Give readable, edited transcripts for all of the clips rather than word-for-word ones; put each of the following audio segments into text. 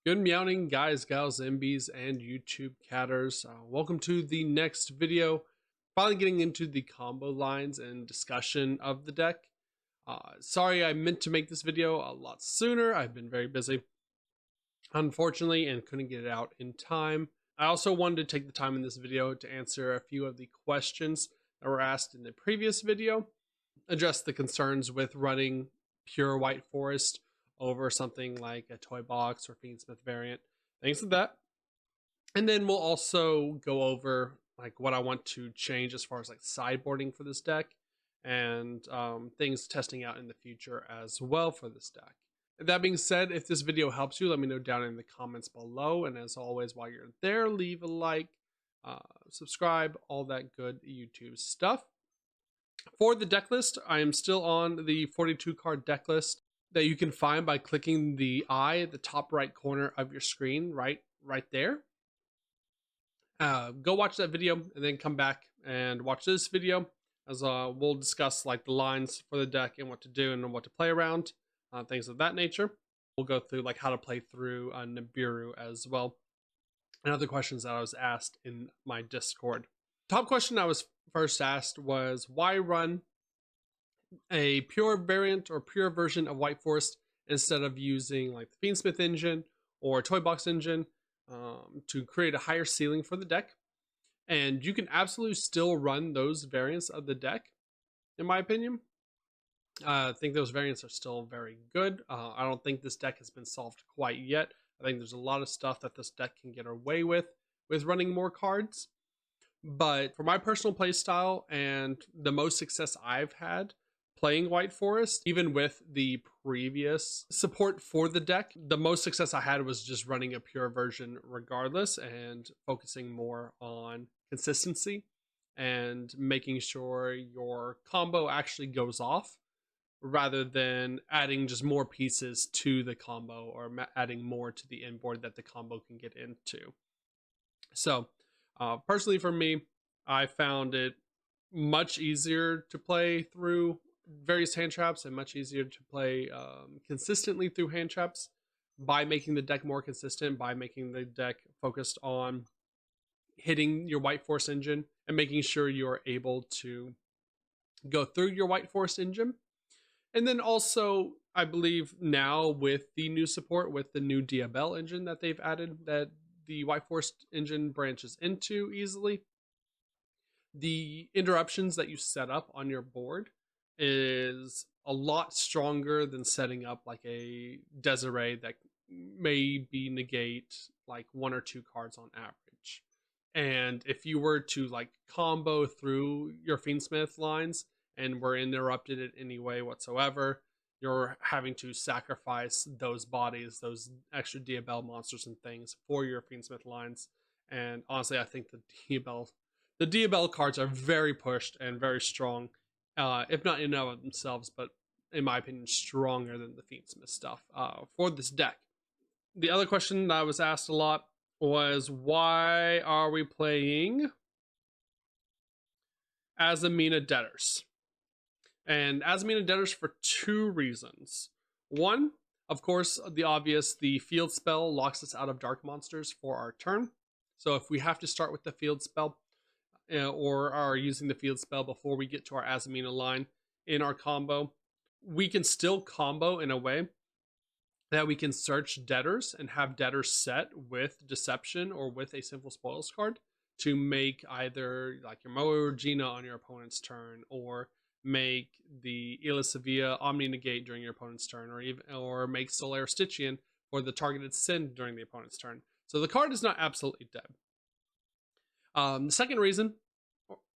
Good meowing, guys, gals, MBs, and YouTube catters. Welcome to the next video. Finally getting into the combo lines and discussion of the deck. Sorry, I meant to make this video a lot sooner. I've been very busy, unfortunately, and couldn't get it out in time. I also wanted to take the time in this video to answer a few of the questions that were asked in the previous video, address the concerns with running pure white forest over something like a toy box or Fiendsmith variant, things like that. And then we'll also go over like what I want to change as far as like sideboarding for this deck and things testing out in the future as well for this deck. That being said, if this video helps you, let me know down in the comments below. And as always, while you're there, leave a like, subscribe, all that good YouTube stuff. For the deck list, I am still on the 42 card deck list that you can find by clicking the eye at the top right corner of your screen, right there. Go watch that video and then come back and watch this video as we'll discuss like the lines for the deck and what to do and what to play around, things of that nature. We'll go through like how to play through Nibiru as well, and other questions that I was asked in my Discord. Top question I was first asked was, why run a pure variant or pure version of White Forest instead of using like the Fiendsmith engine or Toy Box engine to create a higher ceiling for the deck? And you can absolutely still run those variants of the deck, in my opinion. I think those variants are still very good. I don't think this deck has been solved quite yet. I think there's a lot of stuff that this deck can get away with running more cards. But for my personal play style and the most success I've had playing White Forest, even with the previous support for the deck, the most success I had was just running a pure version regardless and focusing more on consistency and making sure your combo actually goes off rather than adding just more pieces to the combo or adding more to the inboard that the combo can get into. So personally for me, I found it much easier to play through various hand traps and much easier to play consistently through hand traps by making the deck more consistent, by making the deck focused on hitting your White Force engine and making sure you're able to go through your White Force engine. And then also, I believe now with the new support, with the new Diabel engine that they've added, that the White Force engine branches into easily, the interruptions that you set up on your board is a lot stronger than setting up like a Desiree that maybe negate like 1 or 2 cards on average. And if you were to like combo through your Fiendsmith lines and were interrupted in any way whatsoever, you're having to sacrifice those bodies, those extra Diabel monsters and things for your Fiendsmith lines. And honestly, I think the Diabel cards are very pushed and very strong, if not in and of themselves, but in my opinion, stronger than the Fiendsmith stuff for this deck. The other question that I was asked a lot was, why are we playing Azamina debtors? And Azamina debtors for 2 reasons. One, of course, the obvious, the field spell locks us out of dark monsters for our turn. So if we have to start with the field spell, or are using the field spell before we get to our Azamina line in our combo, we can still combo in a way that we can search debtors and have debtors set with deception or with a simple spoils card to make either like your Moa Regina on your opponent's turn, or make the Ila Sevilla Omni negate during your opponent's turn, or make Solar Stygian for the targeted sin during the opponent's turn. So the card is not absolutely dead. The second reason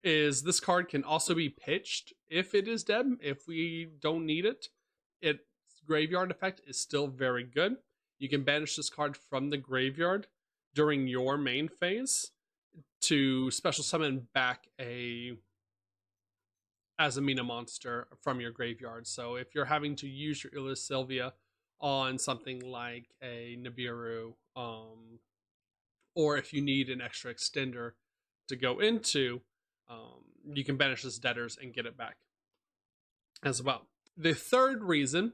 is this card can also be pitched if it is dead. If we don't need it, its graveyard effect is still very good. You can banish this card from the graveyard during your main phase to special summon back a Azamina monster from your graveyard. So if you're having to use your Ila Sylvia on something like a Nibiru, or if you need an extra extender to go into, you can banish this debtors and get it back as well. The third reason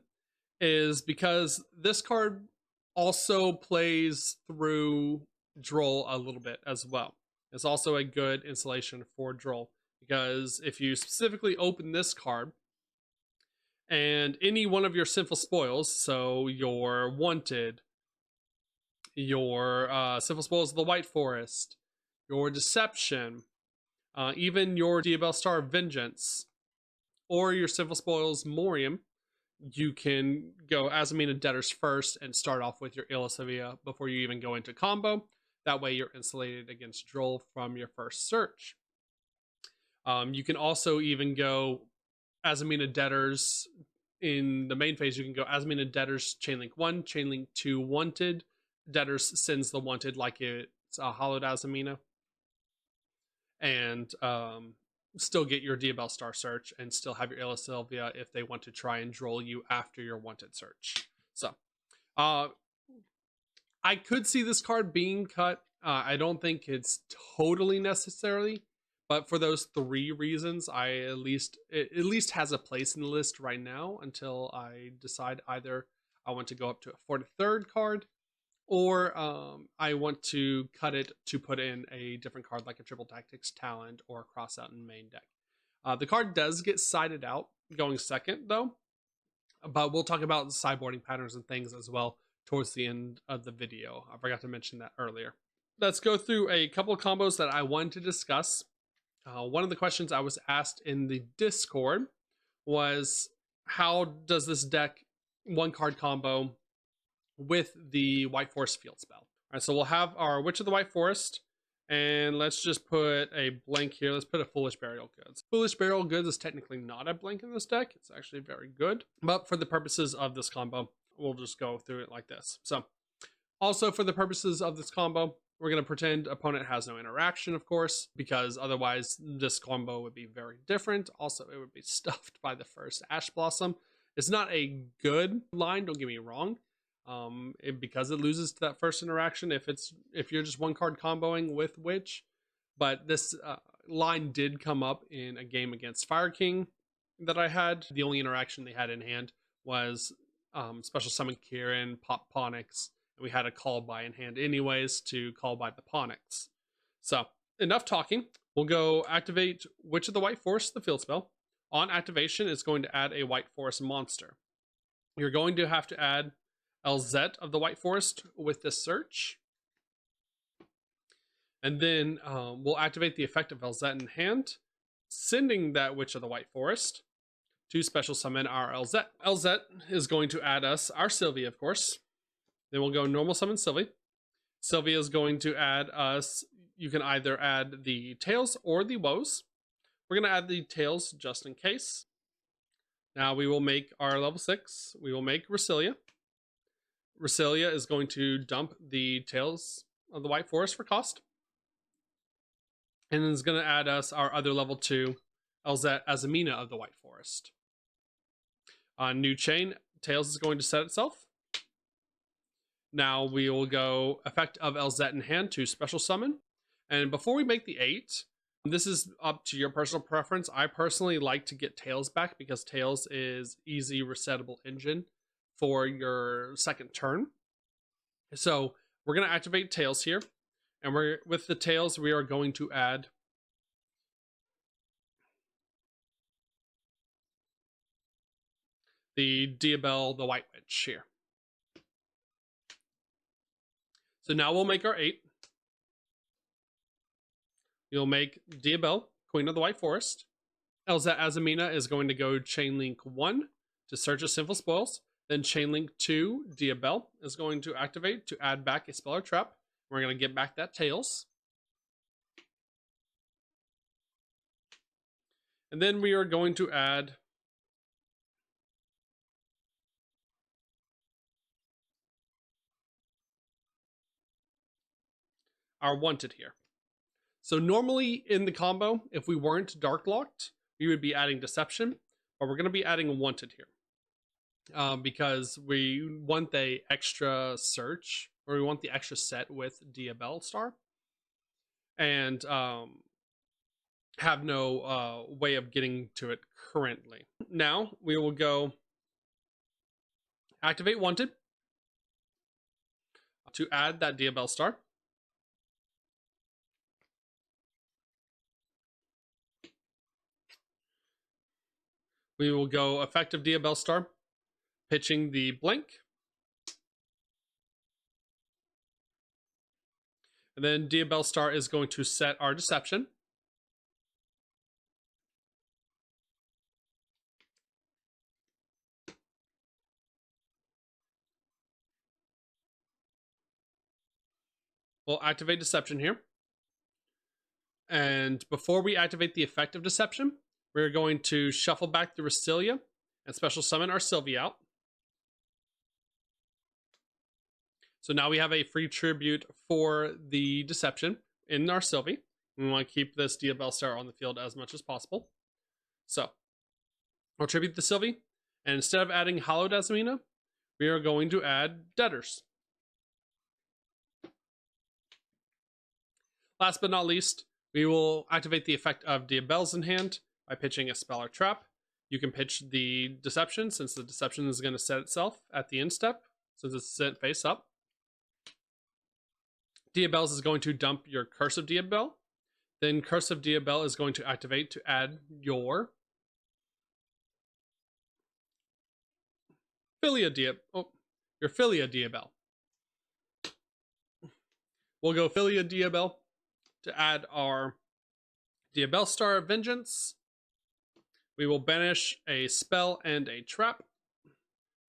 is because this card also plays through Droll a little bit as well. It's also a good installation for Droll, because if you specifically open this card and any one of your sinful spoils, so your wanted, your sinful spoils of the White Forest, your deception, even your Diabel Star of Vengeance, or your sinful spoils Morium, you can go Azamina debtors first and start off with your Illicivia before you even go into combo. That way you're insulated against Droll from your first search. You can also even go Azamina debtors in the main phase. You can go Azamina debtors chainlink 1, chainlink 2 wanted. Debtors sends the wanted like it's a hollowed Azamina. And still get your Diabel Star search and still have your Illicivia if they want to try and Droll you after your wanted search. So I could see this card being cut. I don't think it's totally necessary, but for those 3 reasons, it at least has a place in the list right now until I decide either I want to go up to a 43rd card, or I want to cut it to put in a different card like a Triple Tactics Talent or Cross Out in main deck. The card does get sided out going second though, but we'll talk about sideboarding patterns and things as well towards the end of the video. I forgot to mention that earlier. Let's go through a couple of combos that I wanted to discuss. One of the questions I was asked in the Discord was, how does this deck 1-card combo with the White Forest field spell? All right, so we'll have our Witch of the White Forest, and let's just put a blank here. Let's put a Foolish Burial Goods. Foolish Burial Goods is technically not a blank in this deck. It's actually very good, but for the purposes of this combo, we'll just go through it like this. So also for the purposes of this combo, we're going to pretend opponent has no interaction, of course, because otherwise this combo would be very different. Also, it would be stuffed by the first Ash Blossom. It's not a good line, don't get me wrong, because it loses to that first interaction if you're just 1-card comboing with Witch. But this line did come up in a game against Fire King that I had. The only interaction they had in hand was Special Summon Kieran, Pop Ponix, and we had a Call By in hand anyways to call by the Ponix. So enough talking. We'll go activate Witch of the White Forest, the field spell. On activation, it's going to add a White Forest monster. You're going to have to add Elzette of the White Forest with this search. And then we'll activate the effect of Elzette in hand, sending that Witch of the White Forest to special summon our Elzette. Elzette is going to add us our Sylvia, of course. Then we'll go normal summon Sylvie. Sylvia is going to add us, you can either add the Tails or the Woes. We're going to add the Tails just in case. Now we will make our level 6. We will make Resilia. Resilia is going to dump the Tails of the White Forest for cost. And then it's going to add us our other level 2, Elzette Azamina of the White Forest. On new chain, Tails is going to set itself. Now we will go effect of Elzette in hand to special summon. And before we make the 8, this is up to your personal preference. I personally like to get Tails back because Tails is easy resettable engine for your second turn. So we're going to activate Tails here. And with the Tails, we are going to add the Diabel, the White Witch here. So now we'll make our 8. You'll make Diabel, Queen of the White Forest. Elzette Azamina is going to go Chainlink 1 to search a Sinful Spoils. Then Chainlink 2, Diabel, is going to activate to add back a spell or trap. We're going to get back that Tails. And then we are going to add our Wanted here. So normally in the combo, if we weren't Dark Locked, we would be adding Deception, but we're going to be adding Wanted here. Because we want the extra search, or we want the extra set with Diabel Star, and have no way of getting to it currently. Now we will go activate Wanted. to add that Diabell star. We will go effective Diabell star, pitching the blink. And then Diabell star is going to set our deception. We'll activate deception here. And before we activate the effect of deception, we're going to shuffle back the Resilia and special summon our Sylvie out. So now we have a free tribute for the deception in our Sylvie. We want to keep this Diabell star on the field as much as possible. So we'll tribute the Sylvie, and instead of adding Hallowed Azamina, we are going to add Debtors. Last but not least, we will activate the effect of Diabell's in hand by pitching a spell or trap. You can pitch the deception, since the deception is going to set itself at the end step, since it's set face up. Diabell's is going to dump your Curse of Diabell. Then Curse of Diabell is going to activate to add your Philia Diabell. We'll go Philia Diabell to add our Diabell Star of Vengeance. We will banish a spell and a trap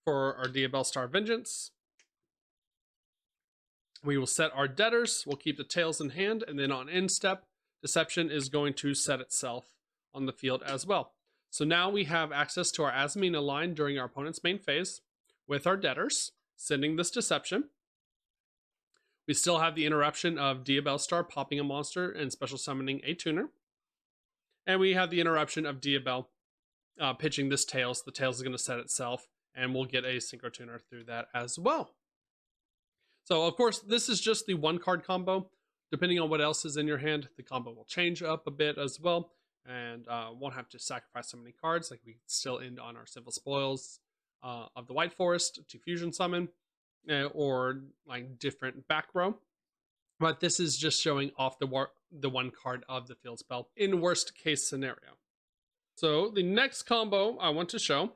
for our Diabell Star of Vengeance. We will set our Debtors. We'll keep the tails in hand, and then on end step, Deception is going to set itself on the field as well. So now we have access to our Azamina line during our opponent's main phase with our Debtors, sending this Deception. We still have the interruption of Diabell Star popping a monster and special summoning a tuner. And we have the interruption of Diabell pitching this Tails. The Tails is going to set itself, and we'll get a Synchro Tuner through that as well. So, of course, this is just the one card combo. Depending on what else is in your hand, the combo will change up a bit as well, and won't have to sacrifice so many cards. Like, we still end on our Simple Spoils of the White Forest to Fusion Summon, or like different back row. But this is just showing off the one card of the field spell in worst case scenario. So the next combo I want to show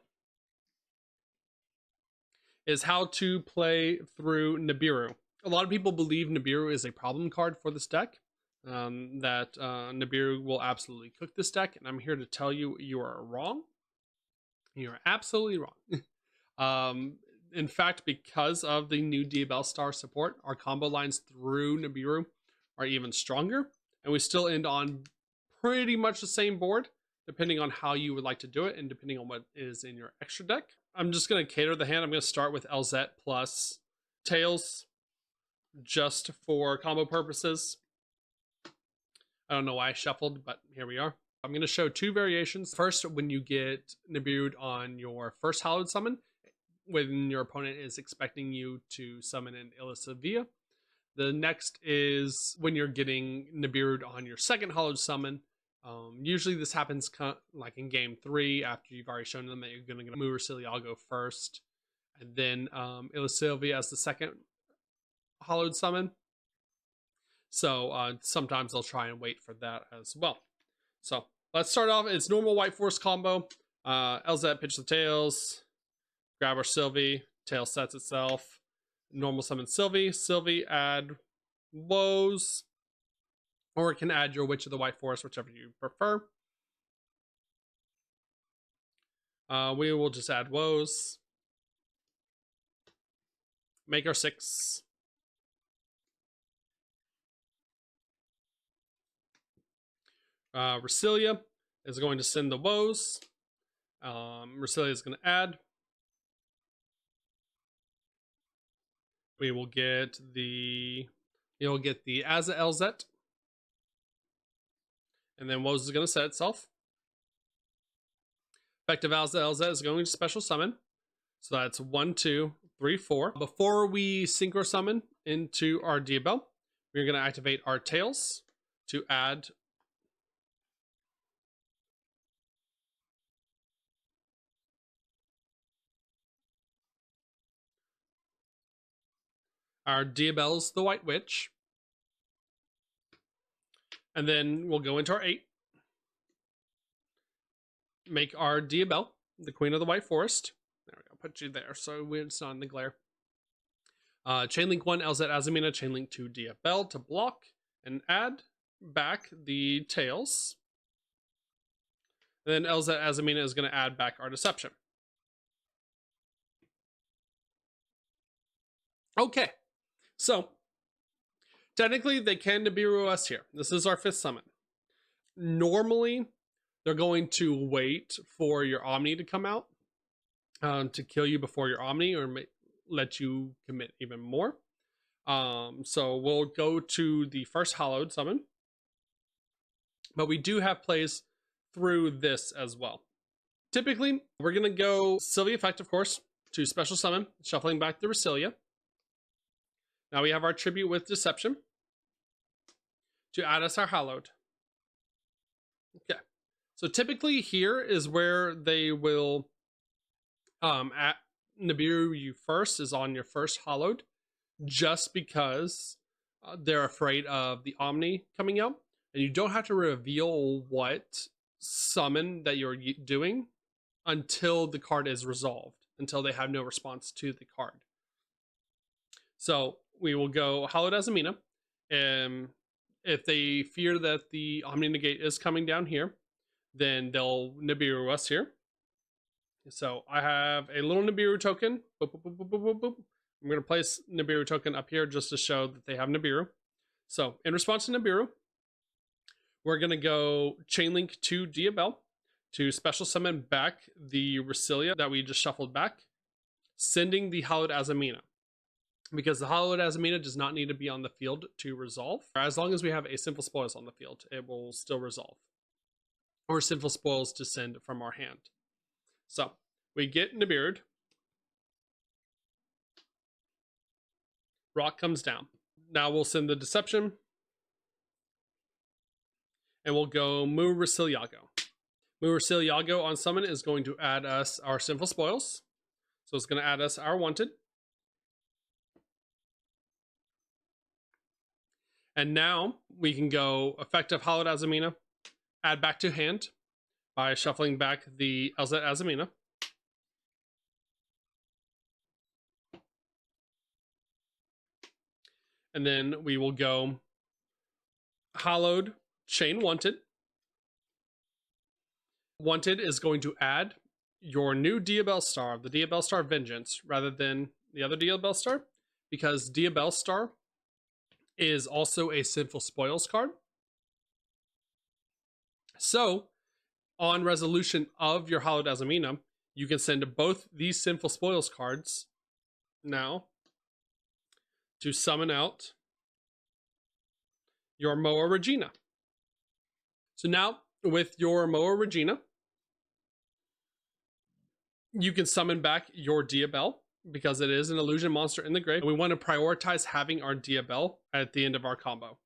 is how to play through Nibiru. A lot of people believe Nibiru is a problem card for this deck, that Nibiru will absolutely cook this deck, and I'm here to tell you, you are wrong. You are absolutely wrong. In fact, because of the new Diabell Star support, our combo lines through Nibiru are even stronger, and we still end on pretty much the same board, depending on how you would like to do it, and depending on what is in your extra deck. I'm just going to cater the hand. I'm going to start with LZ plus Tails, just for combo purposes. I don't know why I shuffled, but here we are. I'm going to show two variations. First, when you get Nibiru'd on your first Hallowed Summon, when your opponent is expecting you to summon an Ilisavia. The next is when you're getting Nibiru'd on your second Hallowed Summon. Usually this happens like in game 3, after you've already shown them that you're going to move Resilia go first, and then Ilisavia as the second Hallowed Summon. So sometimes they'll try and wait for that as well. So let's start off. It's normal White Force combo. LZ pitch the Tails, grab our Sylvie, Tail sets itself, normal summon Sylvie, Sylvie add Woes, or it can add your Witch of the White Forest, whichever you prefer. We will just add Woes, make our 6. Resilia is going to send the Woes. Resilia is going to add. We will get the, you'll get the Aza Elzet. And then Woes is going to set itself. Effective Aza Elzet is going to special summon. So that's 1, 2, 3, 4. Before we synchro summon into our Diabell, we're going to activate our Tails to add our Diabelle's the White Witch. And then we'll go into our 8. Make our Diabelle, the Queen of the White Forest. There we go, put you there so it's not in the glare. Chainlink 1, LZ Azamina, Chainlink 2, Diabelle to block and add back the tails. And then LZ Azamina is going to add back our Deception. Okay, so technically they can Nibiru us here. This is our 5th summon. Normally, they're going to wait for your Omni to come out to kill you before your Omni, or let you commit even more. So we'll go to the first Hallowed summon. But we do have plays through this as well. Typically, we're going to go Sylvia effect, of course, to special summon, shuffling back the Resilia. Now we have our Tribute with Deception to add us our Hallowed. Okay. So typically here is where they will at Nibiru you first, is on your first Hallowed, just because they're afraid of the Omni coming out, and you don't have to reveal what summon that you're doing until the card is resolved, until they have no response to the card. So we will go Hallowed Azamina, and if they fear that the Omni Negate is coming down here, then they'll Nibiru us here. So I have a little Nibiru token. Boop, boop, boop, boop, boop, boop. I'm going to place Nibiru token up here just to show that they have Nibiru. So in response to Nibiru, we're going to go Chainlink to Diabelle to special summon back the Resilia that we just shuffled back, sending the Hallowed Azamina. Because the Hallowed Azamina does not need to be on the field to resolve. As long as we have a Sinful Spoils on the field, it will still resolve. Or Sinful Spoils to send from our hand. So, we get Nibiru'd. Rock comes down. Now we'll send the Deception. And we'll go Mu Resilia. Mu Resilia on summon is going to add us our Sinful Spoils. So it's going to add us our Wanted. And now we can go effective Hallowed Azamina, add back to hand by shuffling back the LZ Azamina. And then we will go Hallowed Chain Wanted. Wanted is going to add your new Diabelle Star, the Diabelle Star Vengeance, rather than the other Diabelle Star, because Diabelle Star is also a Sinful Spoils card. So, on resolution of your Hallowed Azamina, you can send both these Sinful Spoils cards now to summon out your Moa Regina. So now, with your Moa Regina, you can summon back your Diabelle, because it is an illusion monster in the grave. And we want to prioritize having our Diabelle at the end of our combo.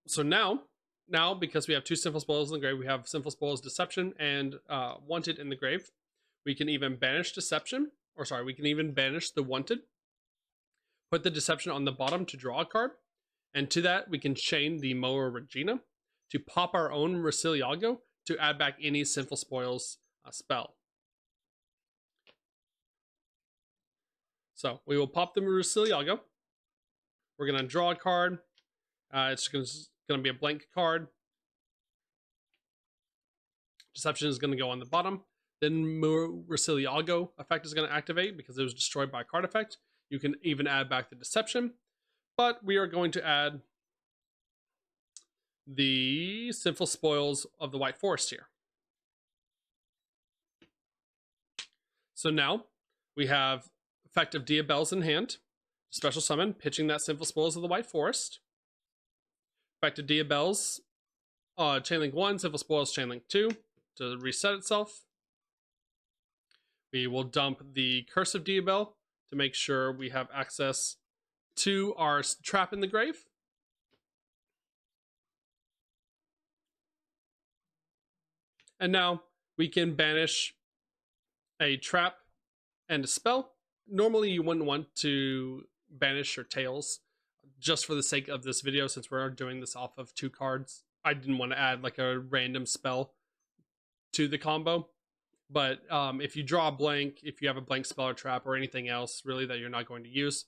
So now, because we have 2 Sinful Spoils in the grave, we have Sinful Spoils Deception and Wanted in the grave. We can even banish Deception, or sorry, we can even banish the Wanted. Put the Deception on the bottom to draw a card. And to that, we can chain the Moa Regina to pop our own Resilia to add back any Sinful Spoils spell. So we will pop the Resilia. We're going to draw a card. It's going to be a blank card. Deception is going to go on the bottom. Then Resilia effect is going to activate because it was destroyed by a card effect. You can even add back the Deception. But we are going to add the Sinful Spoils of the White Forest here. So now we have effective Diabelle's in hand. Special summon, pitching that Sinful Spoils of the White Forest. Effective Diabelle's Chainlink 1, Sinful Spoils Chainlink 2 to reset itself. We will dump the Curse of Diabelle to make sure we have access to our trap in the grave. And now we can banish a trap and a spell Normally you wouldn't want to banish your tails just for the sake of this video, since we're doing this off of 2 cards. I didn't want to add like a random spell to the combo. But if you draw a blank, if you have a blank spell or trap or anything else really that you're not going to use,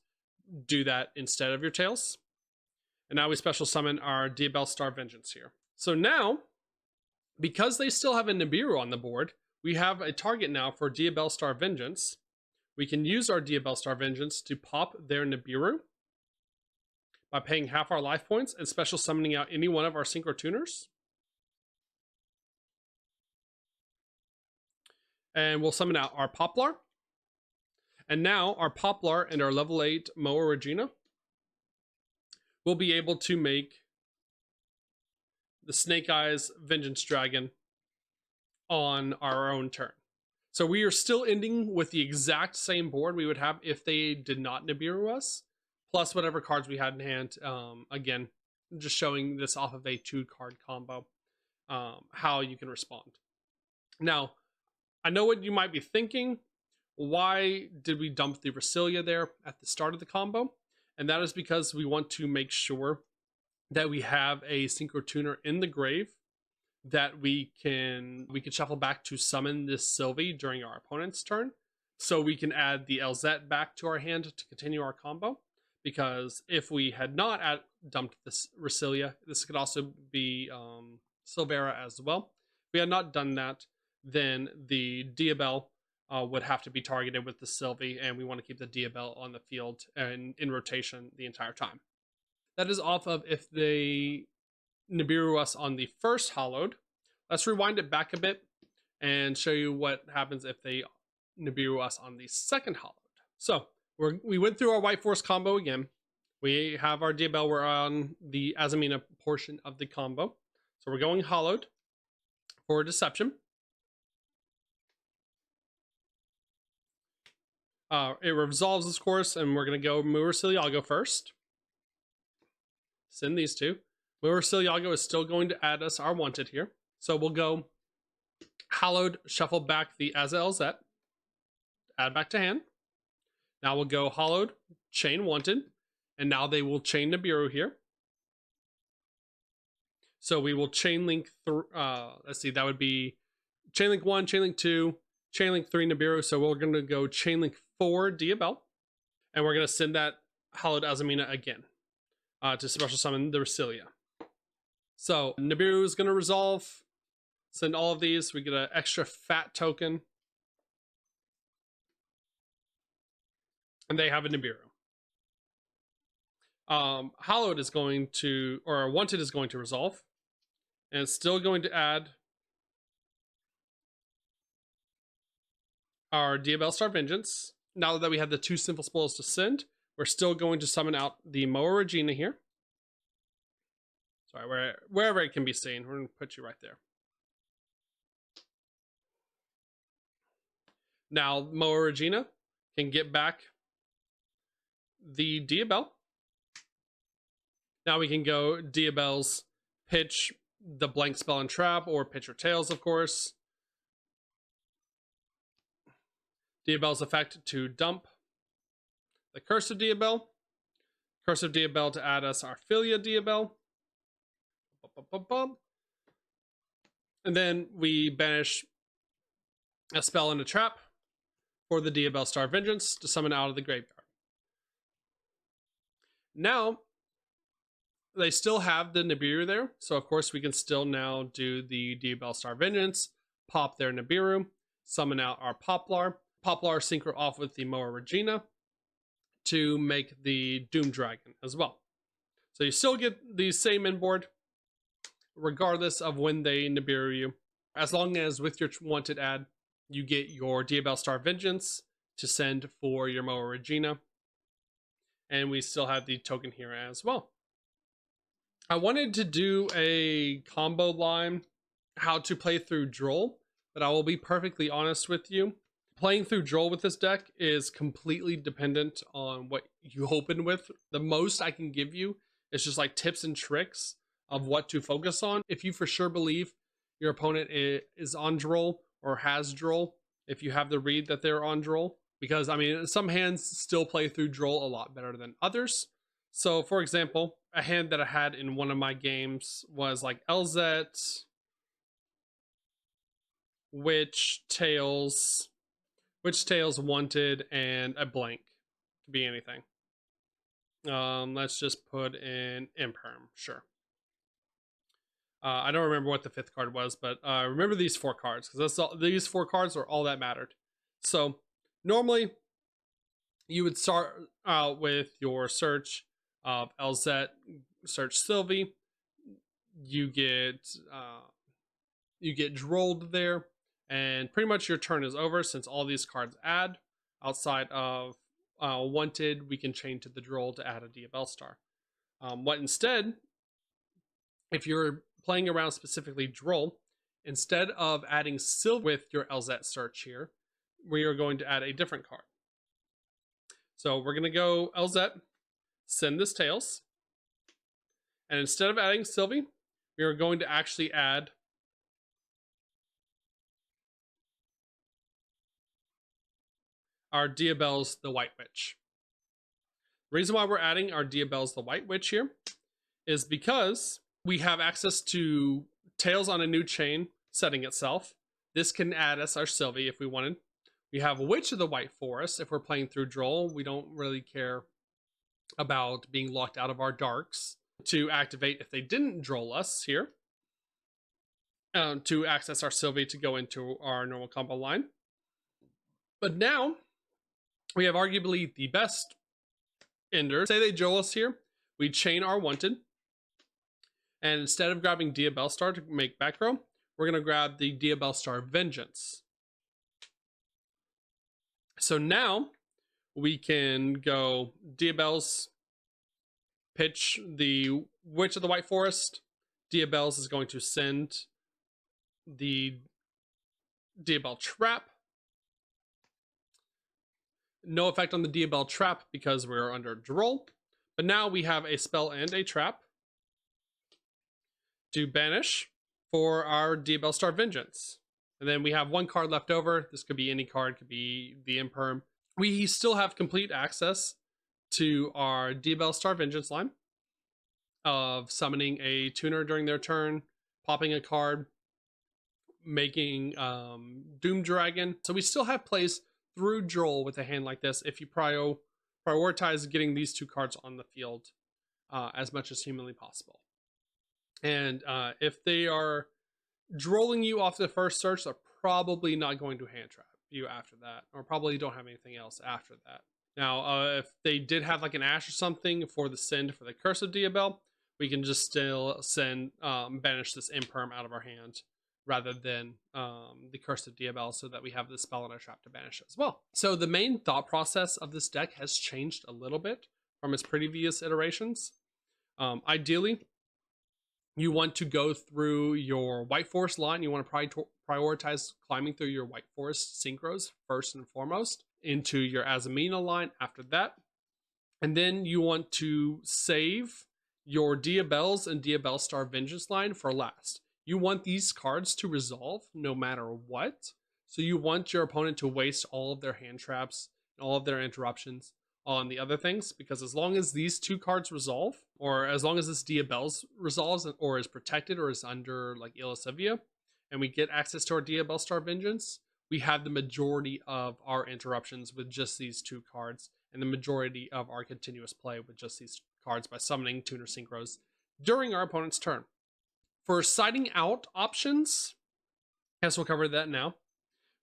do that instead of your tails. And now we special summon our Diabell Star Vengeance here. So now, because they still have a Nibiru on the board, we have a target now for Diabell Star Vengeance. We can use our Diabell Star Vengeance to pop their Nibiru by paying half our life points and special summoning out any one of our Synchro Tuners. And we'll summon out our Poplar. And now our Poplar and our level 8 Moa Regina will be able to make the Snake Eyes Vengeance Dragon on our own turn. So we are still ending with the exact same board we would have if they did not Nibiru us, plus whatever cards we had in hand. Again, just showing this off of a 2-card combo, how you can respond. Now, I know what you might be thinking. Why did we dump the Resilia there at the start of the combo? And that is because we want to make sure that we have a Synchro Tuner in the grave that we can shuffle back to summon this Sylvie during our opponent's turn, so we can add the LZ back to our hand to continue our combo. Because if we had not dumped this Resilia, this could also be Silvera as well. If we had not done that, then the Diabell would have to be targeted with the Sylvie, and we want to keep the Diabell on the field and in rotation the entire time. That is off of if they Nibiru us on the first Hollowed. Let's rewind it back a bit and show you what happens if they Nibiru us on the second Hollowed. So we went through our White Force combo again. We have our Diabell. We're on the Azamina portion of the combo. So we're going Hollowed for Deception. It resolves this course, and we're going to go Murasiliago first. Send these two. Murasiliago is still going to add us our Wanted here. So we'll go Hallowed, shuffle back the Azael Zet, add back to hand. Now we'll go Hollowed, chain Wanted, and now they will chain Nibiru here. So we will chain link, let's see, that would be chain link 1, chain link 2, chain link 3 Nibiru. So we're going to go chain link 4 Diabell, and we're going to send that Hallowed Azamina again to special summon the Resilia. So Nibiru is going to resolve, send all of these. We get an extra fat token, and they have a Nibiru. Hallowed is going to, or Wanted is going to resolve, and it's still going to add our Diabell Star Vengeance. Now that we have the 2 simple spells to send, we're still going to summon out the Moa Regina here. Sorry, wherever it can be seen, we're going to put you right there. Now, Moa Regina can get back the Diabell. Now we can go Diabell's pitch the blank spell and trap, or pitch or tails, of course. Diabell's effect to dump the Curse of Diabell. Curse of Diabell to add us our Filia Diabell. And then we banish a spell and a trap for the Diabell Star Vengeance to summon out of the graveyard. Now, they still have the Nibiru there, so of course we can still now do the Diabell Star Vengeance, pop their Nibiru, summon out our Poplar. Poplar synchro off with the Moa Regina to make the Doom Dragon as well. So you still get the same inboard, regardless of when they Nibiru you. As long as with your Wanted add, you get your Diabell Star Vengeance to send for your Moa Regina. And we still have the token here as well. I wanted to do a combo line, how to play through Droll, but I will be perfectly honest with you. Playing through Droll with this deck is completely dependent on what you open with. The most I can give you is just like tips and tricks of what to focus on. If you for sure believe your opponent is on Droll or has Droll, if you have the read that they're on Droll, because I mean some hands still play through Droll a lot better than others. So for example, a hand that I had in one of my games was like LZ, Witch, Tails, Wanted, and a blank. Could be anything. Let's just put in Imperm, sure. I don't remember what the 5th card was, but remember these 4 cards, because these 4 cards are all that mattered. So normally you would start out with your search of LZ, search Sylvie. You get Drolled there, and pretty much your turn is over since all these cards add. Outside of Wanted, we can chain to the Droll to add a Diabell Star. What instead, if you're playing around specifically Droll, instead of adding Sylvie with your LZ search here, we are going to add a different card. So we're going to go LZ, send this Tails, and instead of adding Sylvie, we are going to actually add our Diabell's the White Witch. The reason why we're adding our Diabell's the White Witch here is because we have access to Tails on a new chain setting itself. This can add us our Sylvie if we wanted. We have Witch of the White Forest if we're playing through Droll. We don't really care about being locked out of our darks to activate if they didn't Droll us here. To access our Sylvie to go into our normal combo line. But now we have arguably the best ender. Say they Droll us here, we chain our Wanted, and instead of grabbing Diabell Star to make back row, we're going to grab the Diabell Star Vengeance. So now we can go Diabell's, pitch the Witch of the White Forest. Diabell's is going to send the Diabell Trap. No effect on the Diabell Trap because we're under Droll. But now we have a spell and a trap to banish for our Diabell Star Vengeance. And then we have 1 card left over. This could be any card, could be the Imperm. We still have complete access to our Diabell Star Vengeance line of summoning a tuner during their turn, popping a card, making Doom Dragon. So we still have plays through Droll with a hand like this if you prioritize getting these 2 cards on the field as much as humanly possible. And if they are Drolling you off the first search, they're probably not going to hand trap you after that, or probably don't have anything else after that. Now, if they did have like an Ash or something for the send for the Curse of Diabell, we can just still send banish this Imperm out of our hand rather than the Curse of Diabell, so that we have the spell and a trap to banish as well. So the main thought process of this deck has changed a little bit from its previous iterations. Ideally, you want to go through your White Forest line. You want to prioritize climbing through your White Forest synchros first and foremost, into your Azamina line after that. And then you want to save your Diabells and Diabell Star Vengeance line for last. You want these cards to resolve no matter what. So you want your opponent to waste all of their hand traps and all of their interruptions on the other things, because as long as these 2 cards resolve, or as long as this Diabell's resolves or is protected or is under like Illusivia, and we get access to our Diabell Star Vengeance, we have the majority of our interruptions with just these 2 cards, and the majority of our continuous play with just these cards by summoning tuner synchros during our opponent's turn. For siding out options, I guess we'll cover that now.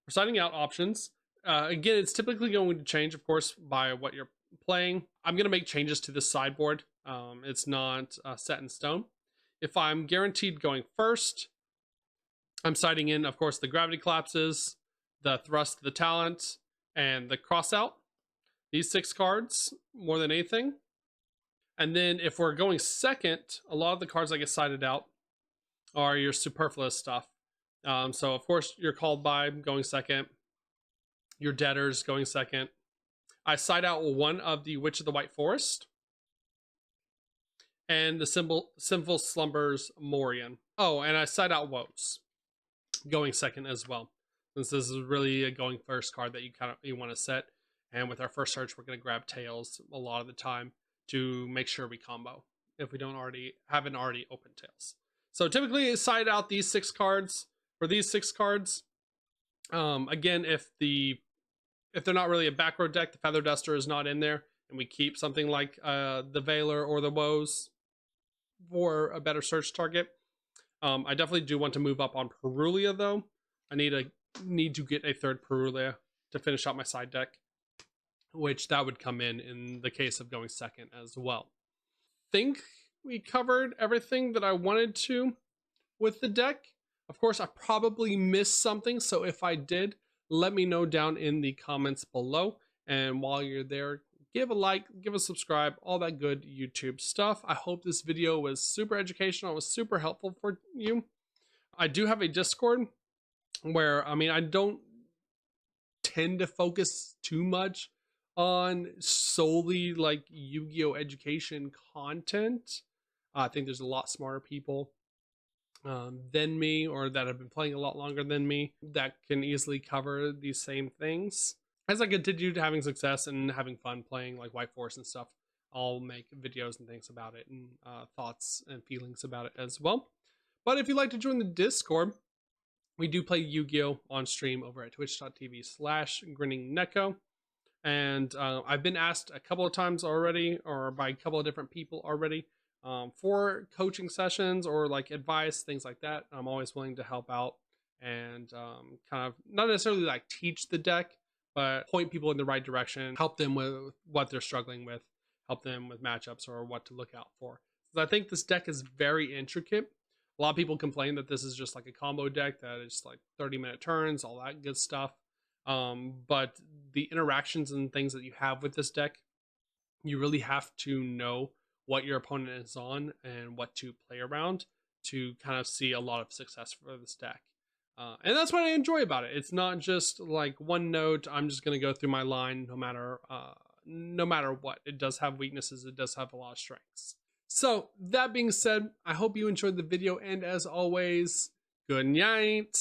For siding out options, again, it's typically going to change, of course, by what you're playing. I'm going to make changes to this sideboard. It's not set in stone. If I'm guaranteed going first, I'm siding in, of course, the Gravity Collapses, the Thrust, the Talent, and the Crossout. These 6 cards, more than anything. And then if we're going second, a lot of the cards that get sided out are your superfluous stuff. So, of course, you're Called By going second. Your Debtors going second. I side out 1 of the Witch of the White Forest. And the Sinful Slumbers Morian. Oh, and I side out Woes going second as well, since this is really a going first card that you want to set. And with our first search, we're going to grab tails a lot of the time to make sure we combo if we haven't already opened tails. So typically side out these 6 cards. For these 6 cards, again, if they're not really a back row deck, the Feather Duster is not in there, and we keep something like the Veiler or the Woes for a better search target. I definitely do want to move up on Perulia though. I need to get a 3rd Perulia to finish out my side deck, which that would come in the case of going 2nd as well. Think we covered everything that I wanted to with the deck. Of course, I probably missed something, so if I did, let me know down in the comments below. And while you're there, give a like, give a subscribe, all that good YouTube stuff. I hope this video was super educational, was super helpful for you. I do have a Discord where, I don't tend to focus too much on solely like Yu-Gi-Oh education content. I think there's a lot smarter people than me, or that have been playing a lot longer than me, that can easily cover these same things. As I continue to having success and having fun playing like White Force and stuff, I'll make videos and things about it, and thoughts and feelings about it as well. But if you'd like to join the Discord, we do play Yu-Gi-Oh on stream over at twitch.tv/Grinning Neko. And I've been asked a couple of times already, or by a couple of different people already, for coaching sessions or like advice, things like that. I'm always willing to help out and kind of not necessarily like teach the deck, but point people in the right direction, help them with what they're struggling with, help them with matchups or what to look out for. I think this deck is very intricate. A lot of people complain that this is just like a combo deck, that it's like 30-minute turns, all that good stuff. But the interactions and things that you have with this deck, you really have to know what your opponent is on and what to play around to kind of see a lot of success for this deck. And that's what I enjoy about it. It's not just like one note, I'm just going to go through my line no matter what. It does have weaknesses, it does have a lot of strengths. So that being said, I hope you enjoyed the video, and as always, good night.